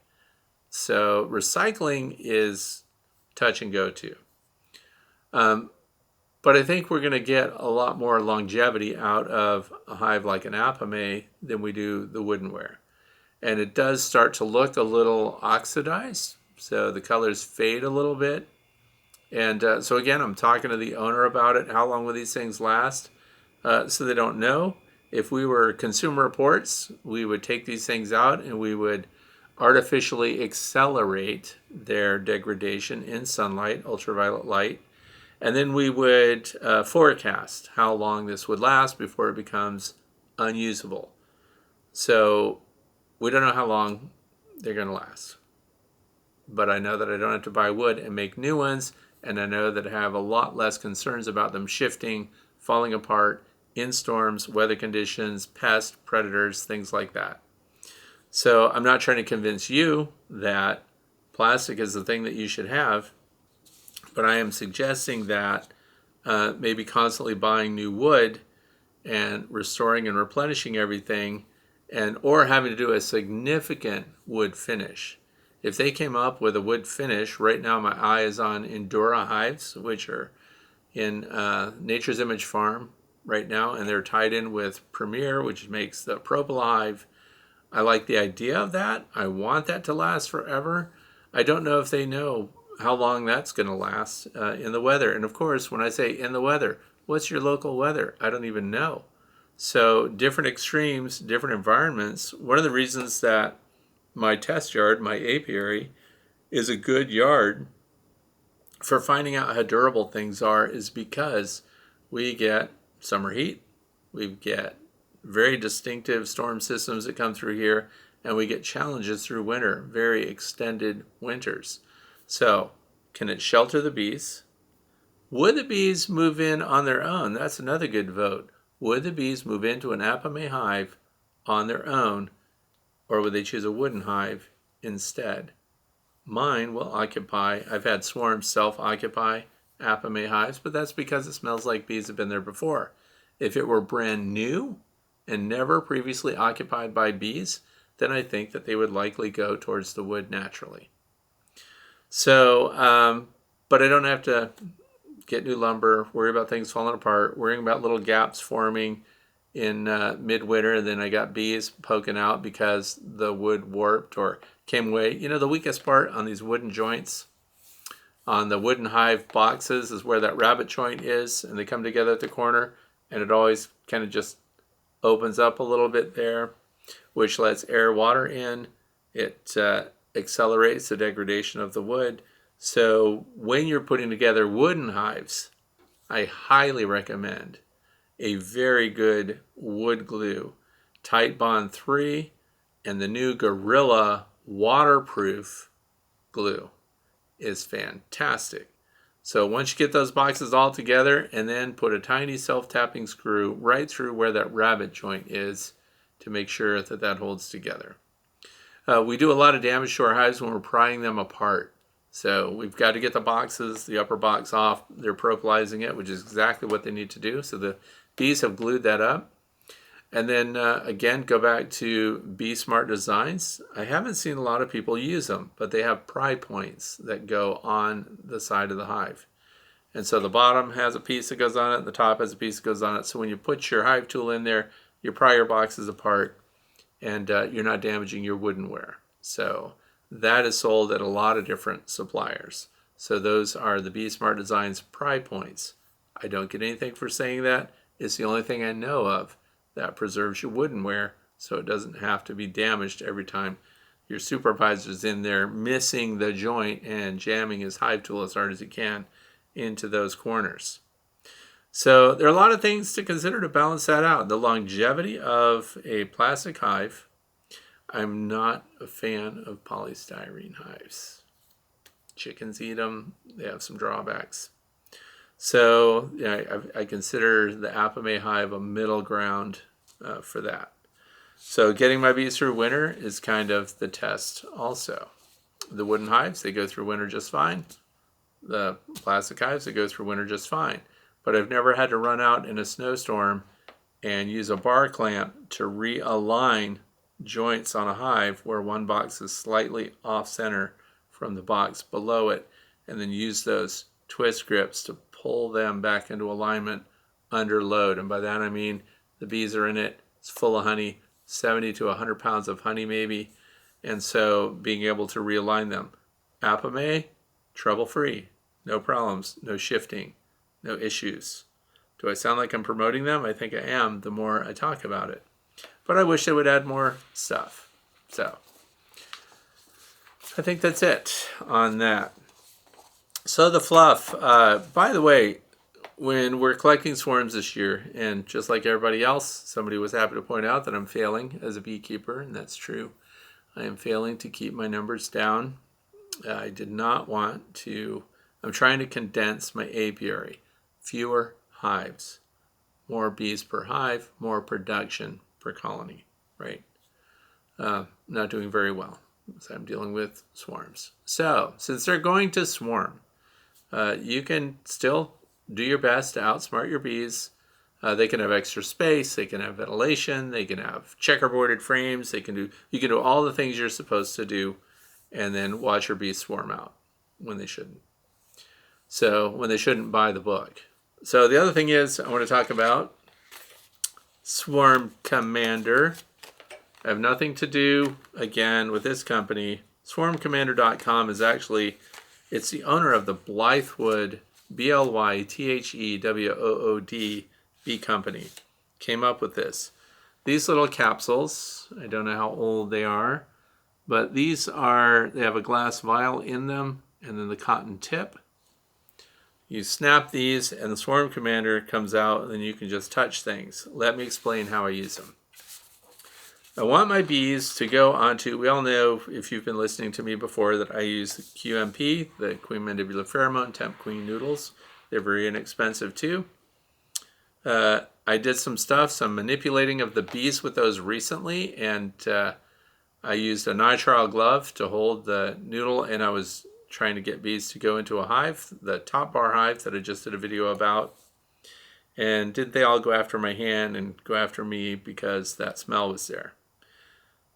So recycling is touch and go too. But I think we're going to get a lot more longevity out of a hive like an Apame than we do the woodenware. And it does start to look a little oxidized, so the colors fade a little bit. And so again, I'm talking to the owner about it. How long will these things last? So they don't know. If we were Consumer Reports, we would take these things out and we would artificially accelerate their degradation in sunlight, ultraviolet light. And then we would forecast how long this would last before it becomes unusable. So we don't know how long they're going to last. But I know that I don't have to buy wood and make new ones, and I know that I have a lot less concerns about them shifting, falling apart in storms, weather conditions, pests, predators, things like that. So I'm not trying to convince you that plastic is the thing that you should have, but I am suggesting that maybe constantly buying new wood and restoring and replenishing everything, or having to do a significant wood finish. If they came up with a wood finish, right now my eye is on Endura hives, which are in Nature's Image Farm right now, and they're tied in with Premier, which makes the Propyl hive. I like the idea of that. I want that to last forever. I don't know if they know how long that's going to last in the weather. And of course, when I say in the weather, what's your local weather? I don't even know. So different extremes, different environments. One of the reasons that my test yard, my apiary, is a good yard for finding out how durable things are is because we get summer heat, we get very distinctive storm systems that come through here, and we get challenges through winter, very extended winters. So, can it shelter the bees? Would the bees move in on their own? That's another good vote. Would the bees move into an Apimaye hive on their own, or would they choose a wooden hive instead? Mine will occupy, I've had swarms self-occupy Apimaye hives, but that's because it smells like bees have been there before. If it were brand new and never previously occupied by bees, then I think that they would likely go towards the wood naturally. So, but I don't have to get new lumber, worry about things falling apart, worrying about little gaps forming in midwinter, and then I got bees poking out because the wood warped or came away. You know, the weakest part on these wooden joints, on the wooden hive boxes, is where that rabbit joint is, and they come together at the corner, and it always kind of just opens up a little bit there, which lets air, water in. It accelerates the degradation of the wood. So when you're putting together wooden hives, I highly recommend a very good wood glue, Titebond 3, and the new Gorilla waterproof glue is fantastic. So once you get those boxes all together, and then put a tiny self-tapping screw right through where that rabbit joint is to make sure that that holds together. We do a lot of damage to our hives when we're prying them apart. So we've got to get the boxes, the upper box off. They're propylizing it, which is exactly what they need to do. So the bees have glued that up. And then again, go back to Bee Smart Designs. I haven't seen a lot of people use them, but they have pry points that go on the side of the hive. And so the bottom has a piece that goes on it, the top has a piece that goes on it. So when you put your hive tool in there, you pry your boxes apart, and you're not damaging your woodenware. So that is sold at a lot of different suppliers. So those are the Bee Smart Designs pry points. I don't get anything for saying that. It's the only thing I know of that preserves your woodenware, so it doesn't have to be damaged every time your supervisor's in there missing the joint and jamming his hive tool as hard as he can into those corners. So there are a lot of things to consider to balance that out. The longevity of a plastic hive. I'm not a fan of polystyrene hives. Chickens eat them. They have some drawbacks. So yeah, I consider the Apimaye hive a middle ground for that. So getting my bees through winter is kind of the test also. The wooden hives, they go through winter just fine. The plastic hives, they go through winter just fine. But I've never had to run out in a snowstorm and use a bar clamp to realign joints on a hive where one box is slightly off center from the box below it, and then use those twist grips to pull them back into alignment under load. And by that I mean the bees are in it, it's full of honey, 70 to 100 pounds of honey maybe, and so being able to realign them. Apimaye, trouble-free, no problems, no shifting, no issues. Do I sound like I'm promoting them? I think I am the more I talk about it. But I wish they would add more stuff. So I think that's it on that. So the fluff, by the way, when we're collecting swarms this year, and just like everybody else, somebody was happy to point out that I'm failing as a beekeeper, and that's true. I am failing to keep my numbers down. I did not want to, I'm trying to condense my apiary. Fewer hives, more bees per hive, more production per colony, right? Not doing very well, so I'm dealing with swarms. So, since they're going to swarm, you can still do your best to outsmart your bees. They can have extra space, they can have ventilation, they can have checkerboarded frames, you can do all the things you're supposed to do, and then watch your bees swarm out when they shouldn't. So when they shouldn't, buy the book. So the other thing is I want to talk about Swarm Commander. I have nothing to do, again, with this company. SwarmCommander.com is actually, it's the owner of the Blythewood, Blythewood bee company. Came up with this. These little capsules, I don't know how old they are, but they have a glass vial in them and then the cotton tip. You snap these and the Swarm Commander comes out and then you can just touch things. Let me explain how I use them. I want my bees to go onto, we all know if you've been listening to me before that I use the QMP, the Queen Mandibular Pheromone Temp Queen Noodles. They're very inexpensive too. I did some manipulating of the bees with those recently, and I used a nitrile glove to hold the noodle, and I was trying to get bees to go into a hive, the top bar hive that I just did a video about. And didn't they all go after my hand and go after me because that smell was there?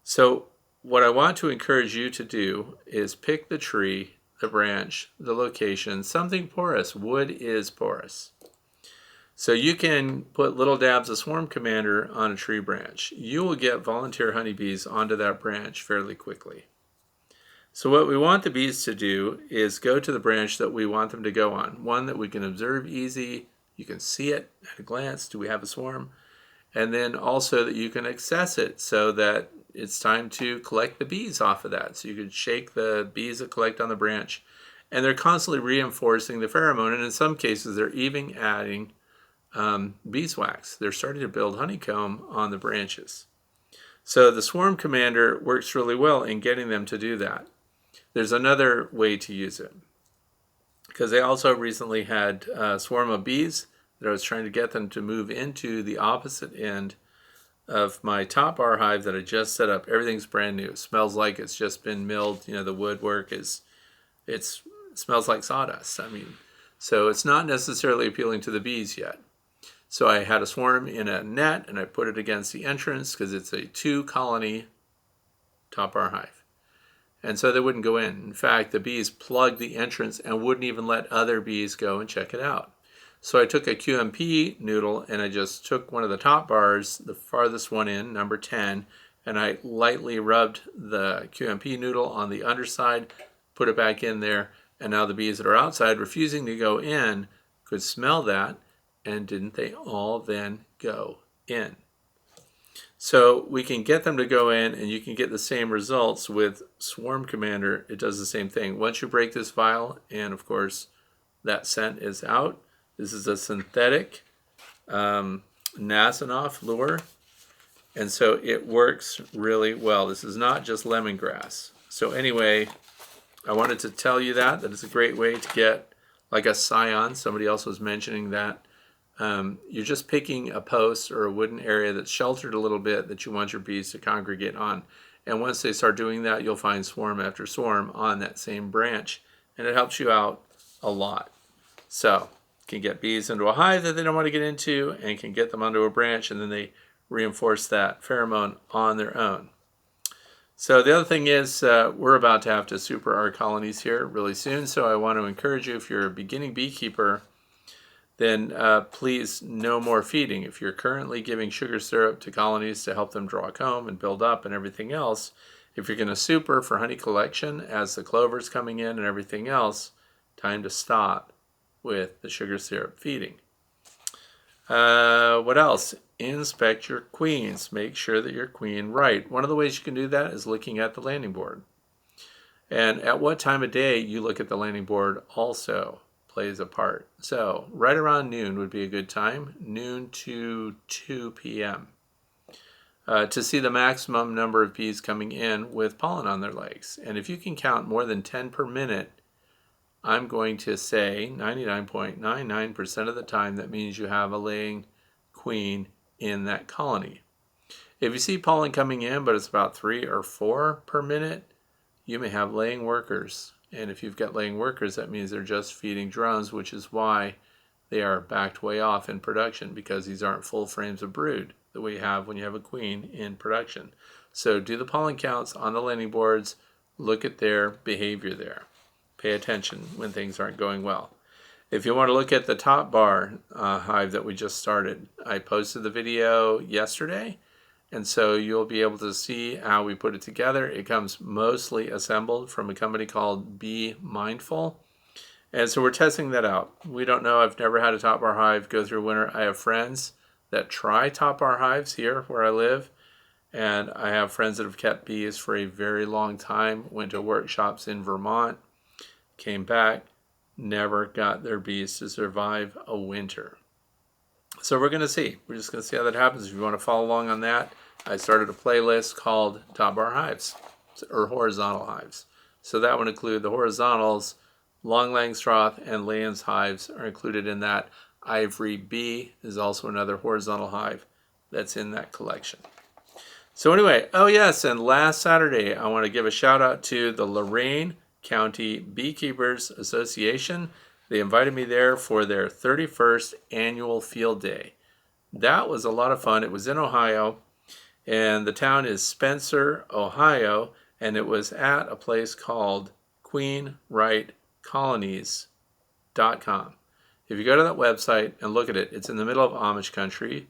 So what I want to encourage you to do is pick the tree, the branch, the location, something porous. Wood is porous. So you can put little dabs of Swarm Commander on a tree branch. You will get volunteer honeybees onto that branch fairly quickly. So what we want the bees to do is go to the branch that we want them to go on. One that we can observe easy, you can see it at a glance, do we have a swarm? And then also that you can access it so that it's time to collect the bees off of that. So you can shake the bees that collect on the branch. And they're constantly reinforcing the pheromone, and in some cases they're even adding beeswax. They're starting to build honeycomb on the branches. So the Swarm Commander works really well in getting them to do that. There's another way to use it, because they also recently had a swarm of bees that I was trying to get them to move into the opposite end of my top bar hive that I just set up. Everything's brand new. It smells like it's just been milled. You know, the woodwork it smells like sawdust. I mean, so it's not necessarily appealing to the bees yet. So I had a swarm in a net and I put it against the entrance because it's a 2-colony top bar hive. And so they wouldn't go in. In fact, the bees plugged the entrance and wouldn't even let other bees go and check it out. So I took a QMP noodle and I just took one of the top bars, the farthest one in, number 10, and I lightly rubbed the QMP noodle on the underside, put it back in there, and now the bees that are outside refusing to go in could smell that, and didn't they all then go in? So we can get them to go in, and you can get the same results with Swarm Commander. It does the same thing. Once you break this vial, and of course that scent is out, this is a synthetic Nasonov lure, and so it works really well. This is not just lemongrass. So anyway, I wanted to tell you that it's a great way to get like a scion. Somebody else was mentioning that. You're just picking a post or a wooden area that's sheltered a little bit that you want your bees to congregate on. And once they start doing that, you'll find swarm after swarm on that same branch. And it helps you out a lot. So you can get bees into a hive that they don't want to get into and can get them onto a branch, and then they reinforce that pheromone on their own. So the other thing is we're about to have to super our colonies here really soon. So I want to encourage you, if you're a beginning beekeeper, then please no more feeding. If you're currently giving sugar syrup to colonies to help them draw comb and build up and everything else, if you're going to super for honey collection as the clover's coming in and everything else, time to stop with the sugar syrup feeding. What else? Inspect your queens. Make sure that your queen right. One of the ways you can do that is looking at the landing board. And at what time of day you look at the landing board also plays a part. So right around noon would be a good time, noon to 2 p.m. To see the maximum number of bees coming in with pollen on their legs. And if you can count more than 10 per minute, I'm going to say 99.99% of the time that means you have a laying queen in that colony. If you see pollen coming in but it's about 3 or 4 per minute, you may have laying workers. And if you've got laying workers, that means they're just feeding drones, which is why they are backed way off in production, because these aren't full frames of brood that we have when you have a queen in production. So do the pollen counts on the landing boards Look at their behavior there. Pay attention when things aren't going well. If you want to look at the top bar hive that we just started, I posted the video yesterday, and so you'll be able to see how we put it together. It comes mostly assembled from a company called Be Mindful, and so we're testing that out. We don't know. I've never had a top bar hive go through winter. I have friends that try top bar hives here where I live, and I have friends that have kept bees for a very long time, went to workshops in Vermont, came back, never got their bees to survive a winter. So we're going to see. We're just going to see how that happens. If you want to follow along on that, I started a playlist called Top Bar Hives, or Horizontal Hives. So that would include the horizontals. Long Langstroth and Layens hives are included in that. Ivory Bee is also another horizontal hive that's in that collection. So anyway, oh yes, and last Saturday, I want to give a shout out to the Lorain County Beekeepers Association. They invited me there for their 31st annual field day. That was a lot of fun. It was in Ohio, and the town is Spencer, Ohio, and it was at a place called QueenWrightColonies.com. If you go to that website and look at it, it's in the middle of Amish country,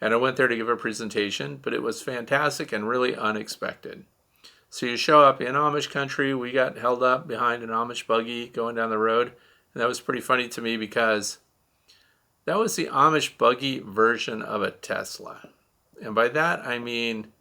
and I went there to give a presentation, but it was fantastic and really unexpected. So you show up in Amish country. We got held up behind an Amish buggy going down the road. And that was pretty funny to me because that was the Amish buggy version of a Tesla. And by that, I mean,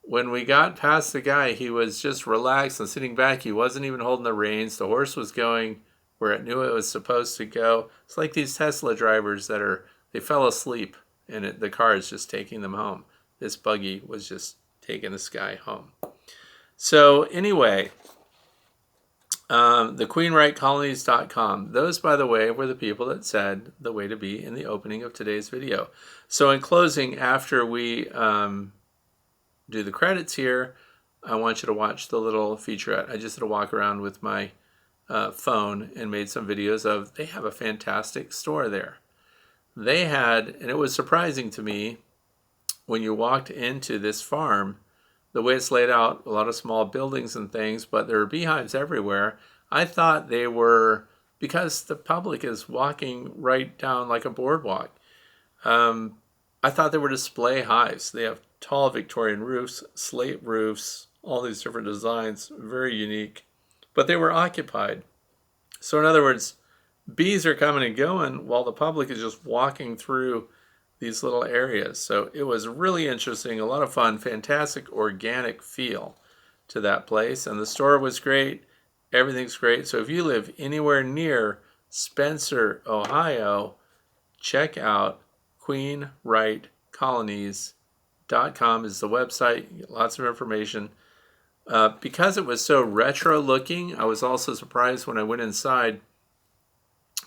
when we got past the guy, he was just relaxed and sitting back. He wasn't even holding the reins. The horse was going where it knew it was supposed to go. It's like these Tesla drivers they fell asleep and the car is just taking them home. This buggy was just taking this guy home. So anyway, the QueenWrightColonies.com. Those, by the way, were the people that said the way to be in the opening of today's video. So in closing, after we do the credits here, I want you to watch the little featurette. I just did a walk around with my phone and made some videos of, they have a fantastic store there. They had, and it was surprising to me, when you walked into this farm, the way it's laid out, a lot of small buildings and things, but there are beehives everywhere. I thought they were, because the public is walking right down like a boardwalk, I thought they were display hives. They have tall Victorian roofs, slate roofs, all these different designs, very unique, but they were occupied. So in other words, bees are coming and going while the public is just walking through these little areas. So it was really interesting, a lot of fun, fantastic organic feel to that place. And the store was great. Everything's great. So if you live anywhere near Spencer, Ohio, check out QueenWrightColonies.com is the website. You get lots of information. Because it was so retro looking, I was also surprised when I went inside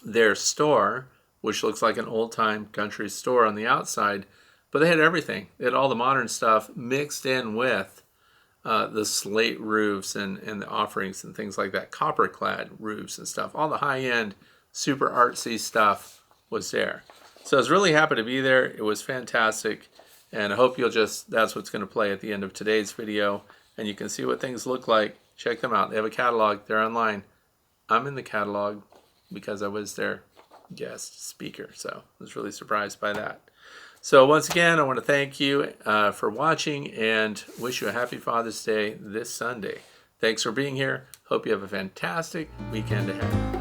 their store, which looks like an old-time country store on the outside, but they had everything. They had all the modern stuff mixed in with the slate roofs and the offerings and things like that, copper-clad roofs and stuff. All the high-end, super artsy stuff was there. So I was really happy to be there. It was fantastic, and I hope that's what's going to play at the end of today's video, and you can see what things look like. Check them out. They have a catalog. They're online. I'm in the catalog because I was their guest speaker, so I was really surprised by that. So once again, I want to thank you for watching and wish you a happy Father's Day this Sunday. Thanks for being here. Hope you have a fantastic weekend ahead.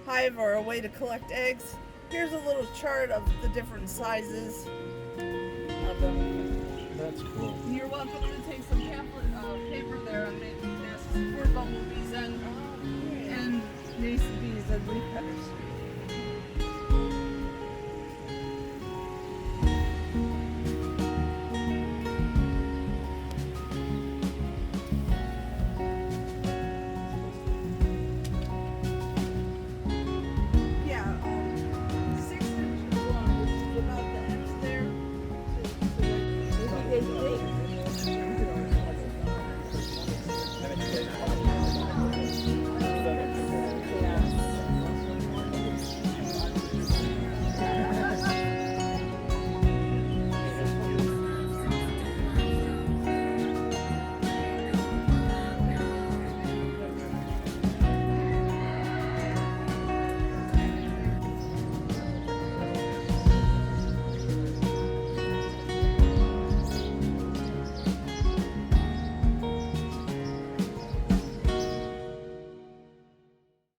Hive are a way to collect eggs. Here's a little chart of the different sizes of them. That's cool. You're welcome to take some paper there and make nests for bumblebees and these bees and leaf cutters.